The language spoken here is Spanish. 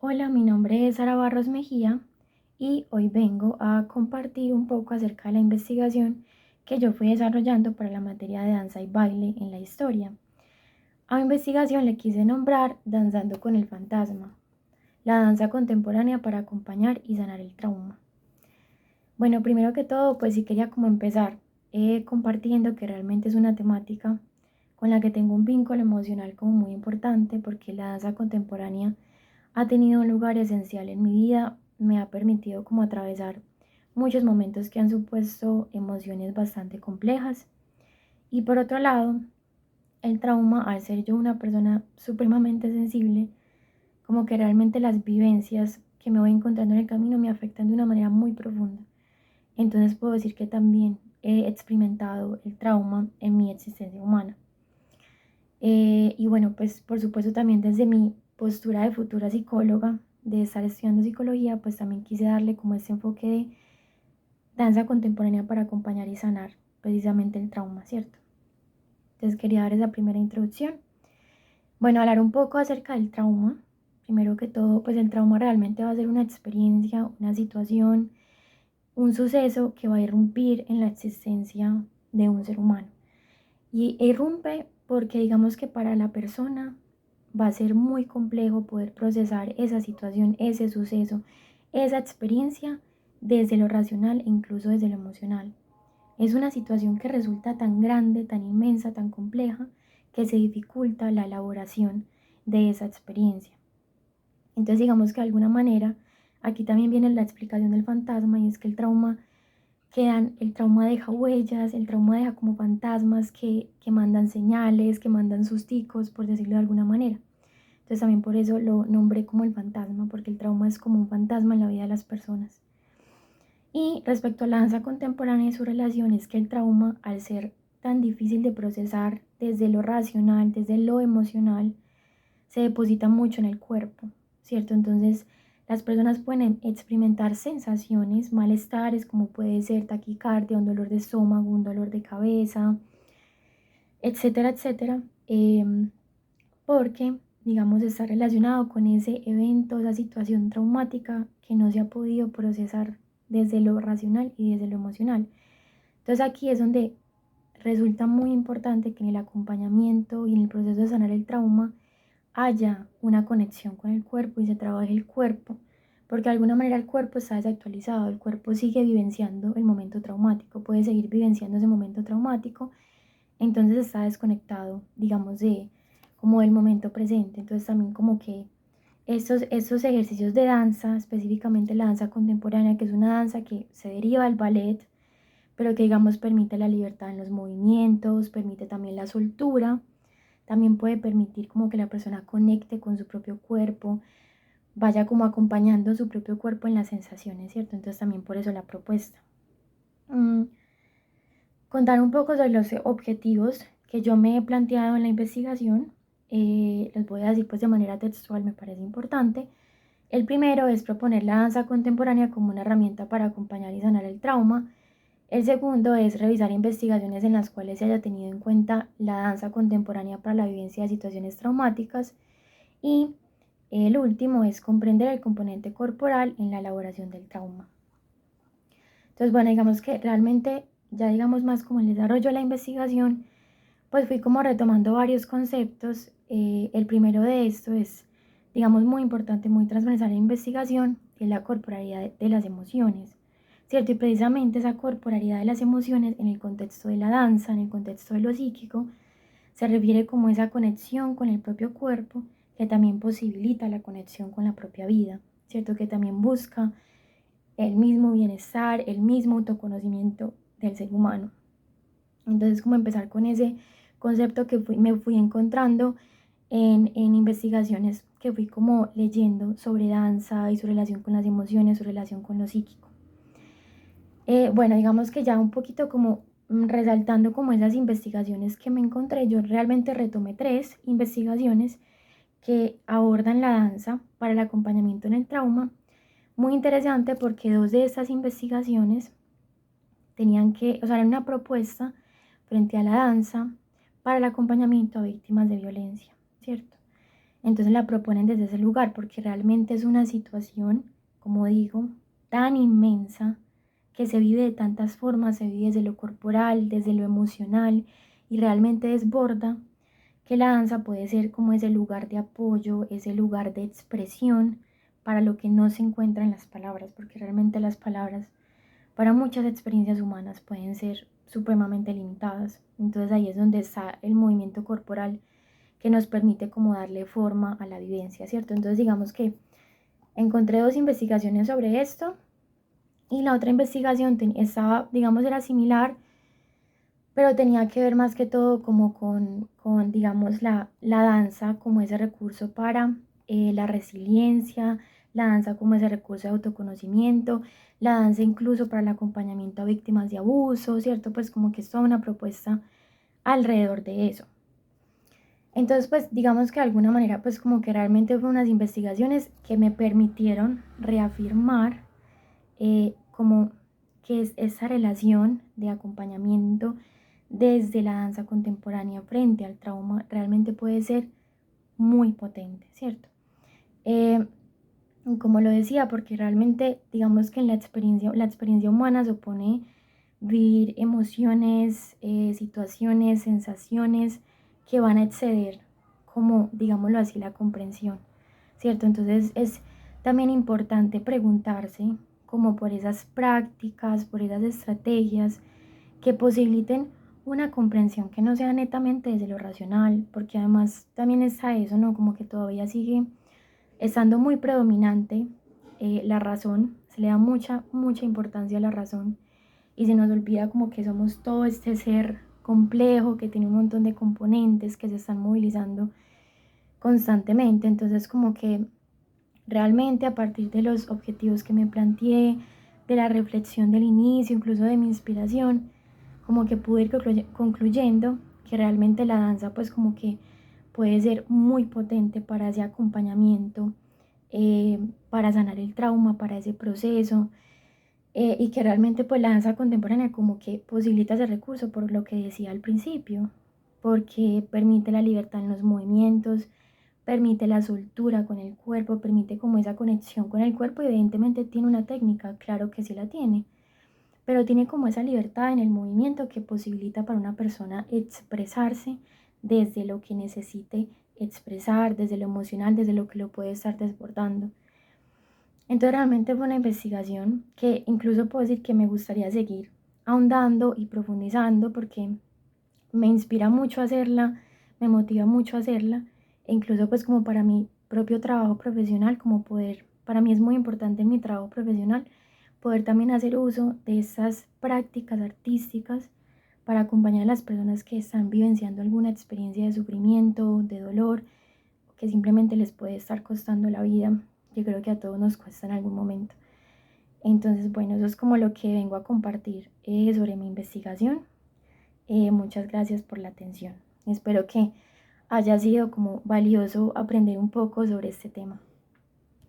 Hola, mi nombre es Sara Barros Mejía y hoy vengo a compartir un poco acerca de la investigación que yo fui desarrollando para la materia de danza y baile en la historia. A mi investigación le quise nombrar Danzando con el fantasma, la danza contemporánea para acompañar y sanar el trauma. Bueno, primero que todo, pues sí quería como empezar compartiendo que realmente es una temática con la que tengo un vínculo emocional como muy importante porque la danza contemporánea ha tenido un lugar esencial en mi vida, me ha permitido como atravesar muchos momentos que han supuesto emociones bastante complejas. Y por otro lado, el trauma, al ser yo una persona supremamente sensible, como que realmente las vivencias que me voy encontrando en el camino me afectan de una manera muy profunda. Entonces puedo decir que también he experimentado el trauma en mi existencia humana. Y bueno, pues por supuesto también desde mi postura de futura psicóloga, de estar estudiando psicología, pues también quise darle como este enfoque de danza contemporánea para acompañar y sanar precisamente el trauma, ¿cierto? Entonces quería dar esa primera introducción. Bueno, hablar un poco acerca del trauma. Primero que todo, pues el trauma realmente va a ser una experiencia, una situación, un suceso que va a irrumpir en la existencia de un ser humano. Y irrumpe porque digamos que para la persona va a ser muy complejo poder procesar esa situación, ese suceso, esa experiencia desde lo racional e incluso desde lo emocional. Es una situación que resulta tan grande, tan inmensa, tan compleja, que se dificulta la elaboración de esa experiencia. Entonces digamos que de alguna manera, aquí también viene la explicación del fantasma y es que el trauma deja huellas, el trauma deja como fantasmas que mandan señales, que mandan susticos, por decirlo de alguna manera. Entonces también por eso lo nombré como el fantasma, porque el trauma es como un fantasma en la vida de las personas. Y respecto a la danza contemporánea y su relación, es que el trauma, al ser tan difícil de procesar desde lo racional, desde lo emocional, se deposita mucho en el cuerpo, ¿cierto? Entonces, las personas pueden experimentar sensaciones, malestares, como puede ser taquicardia, un dolor de estómago, un dolor de cabeza, etcétera, etcétera, porque, digamos, está relacionado con ese evento, esa situación traumática que no se ha podido procesar desde lo racional y desde lo emocional. Entonces aquí es donde resulta muy importante que en el acompañamiento y en el proceso de sanar el trauma haya una conexión con el cuerpo y se trabaje el cuerpo, porque de alguna manera el cuerpo está desactualizado, el cuerpo sigue vivenciando el momento traumático, puede seguir vivenciando ese momento traumático, entonces está desconectado, digamos, de como del momento presente. Entonces también como que estos ejercicios de danza, específicamente la danza contemporánea, que es una danza que se deriva del ballet, pero que digamos permite la libertad en los movimientos, permite también la soltura, también puede permitir como que la persona conecte con su propio cuerpo, vaya como acompañando su propio cuerpo en las sensaciones, ¿cierto? Entonces también por eso la propuesta. Mm, Contar un poco sobre los objetivos que yo me he planteado en la investigación, les voy a decir pues de manera textual, me parece importante. El primero es proponer la danza contemporánea como una herramienta para acompañar y sanar el trauma. El segundo es revisar investigaciones en las cuales se haya tenido en cuenta la danza contemporánea para la vivencia de situaciones traumáticas. Y el último es comprender el componente corporal en la elaboración del trauma. Entonces, bueno, digamos que realmente, ya digamos más como el desarrollo de la investigación, pues fui como retomando varios conceptos. El primero de esto es, digamos, muy importante, muy transversal en la investigación, que es la corporalidad de las emociones, ¿cierto? Y precisamente esa corporalidad de las emociones en el contexto de la danza, en el contexto de lo psíquico, se refiere como esa conexión con el propio cuerpo que también posibilita la conexión con la propia vida, ¿cierto? Que también busca el mismo bienestar, el mismo autoconocimiento del ser humano. Entonces, como empezar con ese concepto que me fui encontrando en investigaciones que fui como leyendo sobre danza y su relación con las emociones, su relación con lo psíquico. Bueno, digamos que ya un poquito como resaltando como esas investigaciones que me encontré, yo realmente retomé 3 investigaciones que abordan la danza para el acompañamiento en el trauma. Muy interesante porque 2 de estas investigaciones tenían que, o sea, era una propuesta frente a la danza para el acompañamiento a víctimas de violencia, ¿cierto? Entonces la proponen desde ese lugar porque realmente es una situación, como digo, tan inmensa que se vive de tantas formas, se vive desde lo corporal, desde lo emocional y realmente desborda, que la danza puede ser como ese lugar de apoyo, ese lugar de expresión para lo que no se encuentra en las palabras, porque realmente las palabras para muchas experiencias humanas pueden ser supremamente limitadas. Entonces ahí es donde está el movimiento corporal que nos permite como darle forma a la vivencia, ¿cierto? Entonces digamos que encontré dos investigaciones sobre esto y la otra investigación estaba, digamos, era similar, pero tenía que ver más que todo como con digamos, la danza como ese recurso para la resiliencia, la danza como ese recurso de autoconocimiento, la danza incluso para el acompañamiento a víctimas de abuso, ¿cierto? Pues como que es toda una propuesta alrededor de eso. Entonces, pues digamos que de alguna manera, pues como que realmente fueron unas investigaciones que me permitieron reafirmar como que es esa relación de acompañamiento desde la danza contemporánea frente al trauma realmente puede ser muy potente, ¿cierto? Eh, como lo decía, porque realmente digamos que en la experiencia humana supone vivir emociones, situaciones, sensaciones que van a exceder, como digámoslo así, la comprensión, ¿cierto? Entonces es también importante preguntarse como por esas prácticas, por esas estrategias que posibiliten una comprensión que no sea netamente desde lo racional, porque además también está eso, ¿no? Como que todavía sigue estando muy predominante la razón, se le da mucha importancia a la razón y se nos olvida como que somos todo este ser complejo que tiene un montón de componentes que se están movilizando constantemente. Entonces como que realmente a partir de los objetivos que me planteé, de la reflexión del inicio, incluso de mi inspiración, como que pude ir concluyendo que realmente la danza pues como que puede ser muy potente para ese acompañamiento, para sanar el trauma, para ese proceso, y que realmente pues la danza contemporánea como que posibilita ese recurso por lo que decía al principio, porque permite la libertad en los movimientos, permite la soltura con el cuerpo, permite como esa conexión con el cuerpo. Evidentemente tiene una técnica, claro que sí la tiene, pero tiene como esa libertad en el movimiento que posibilita para una persona expresarse desde lo que necesite expresar, desde lo emocional, desde lo que lo puede estar desbordando. Entonces realmente fue una investigación que incluso puedo decir que me gustaría seguir ahondando y profundizando porque me inspira mucho hacerla, me motiva mucho hacerla, e incluso pues como para mi propio trabajo profesional, como poder, para mí es muy importante en mi trabajo profesional, poder también hacer uso de estas prácticas artísticas para acompañar a las personas que están vivenciando alguna experiencia de sufrimiento, de dolor, que simplemente les puede estar costando la vida. Yo creo que a todos nos cuesta en algún momento. Entonces, bueno, eso es como lo que vengo a compartir sobre mi investigación. Muchas gracias por la atención. Espero que haya sido como valioso aprender un poco sobre este tema.